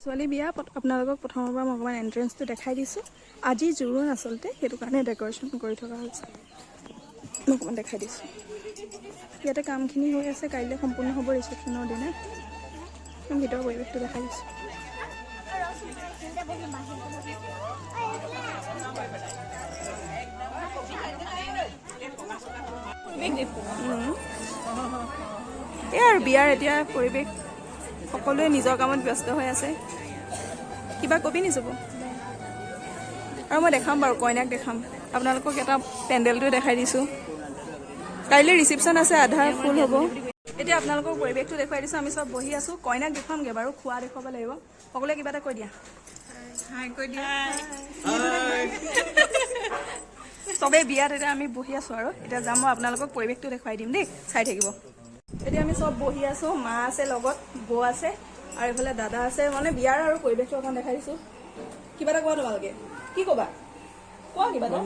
ছোৱালী বিয়া আপোনালোকক প্ৰথমৰ পৰা মই অকণমান এণ্ট্ৰেঞ্চটো দেখাই দিছোঁ আজি জোৰোণ আচলতে সেইটো কাৰণে ডেক'ৰেশ্যন কৰি থকা হৈছে মই অকণমান দেখাই দিছোঁ ইয়াতে কামখিনি হৈ আছে কাইলৈ সম্পূৰ্ণ হ'ব ৰিচেপশ্যনৰ দিনা ভিতৰৰ পৰিৱেশটো দেখাই দিছোঁ এয়া আৰু বিয়াৰ এতিয়া পৰিৱেশ সকলোৱে নিজৰ কামত ব্যস্ত হৈ আছে কিবা কবি নিযাব আৰু মই দেখাম বাৰু কইনাক দেখাম আপোনালোকক এটা পেণ্ডেলটো দেখাই দিছোঁ কাইলৈ ৰিচিপশ্যন আছে আধা ফুল হ'ব এতিয়া আপোনালোকক পৰিৱেশটো দেখুৱাই দিছোঁ আমি চব বহি আছোঁ কইনাক দেখুৱামগৈ বাৰু খোৱা দেখুৱাব লাগিব সকলোৱে কিবা এটা কৈ দিয়া চবেই বিয়াত এতিয়া আমি বহি আছোঁ আৰু এতিয়া যাম মই আপোনালোকক পৰিৱেশটো দেখুৱাই দিম দেই চাই থাকিব এতিয়া আমি চব বহি আছোঁ মা আছে লগত বৌ আছে আৰু এইফালে দাদা আছে মানে বিয়াৰ আৰু পৰিৱেশটো অকণ দেখাই দিছোঁ কিবা এটা কোৱা তোমালোকে কি ক'বা কোৱা কিবা এটা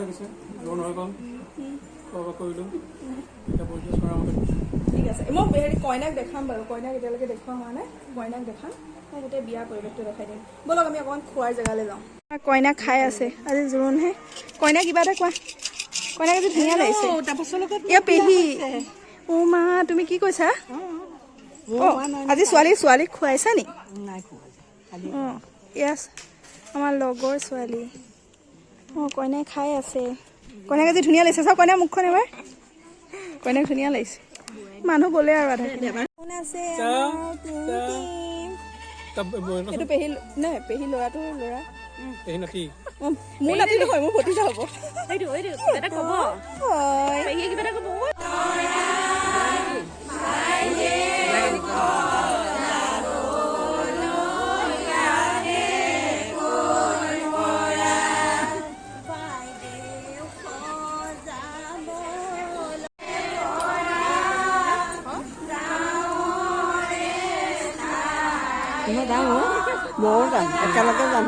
ঠিক আছে মই হেৰি কইনাক দেখাম বাৰু কইনাক এতিয়ালৈকে দেখুওৱা হোৱা নাই কইনাক দেখাম মই গোটেই বিয়াৰ পৰিৱেশটো দেখাই দিম ব'লক আমি অকণমান খোৱাৰ জেগালৈ যাওঁ কইনাক খাই আছে আজি জোৰোণহে কইনা কিবা এটা কোৱা কইনাক আজি ধুনীয়া লাগিছে এয়া পেহী অ' মা তুমি কি কৈছা আজি ছোৱালীক খুৱাইছা নি অঁ য়েছ আমাৰ লগৰ ছোৱালী অঁ কইনাই খাই আছে কইনাক আজি ধুনীয়া লাগিছে চাওক কইনাৰ মুখখন এবাৰ কইনাক ধুনীয়া লাগিছে মানুহ গ'লে আৰু আধাখিনি কোন আছে এইটো পেহী নাই পেহী ল'ৰাটো ল'ৰা মোৰ নাতি নহয় মোৰ ভতিজা হ'ব ময়ো যাম একেলগে যাম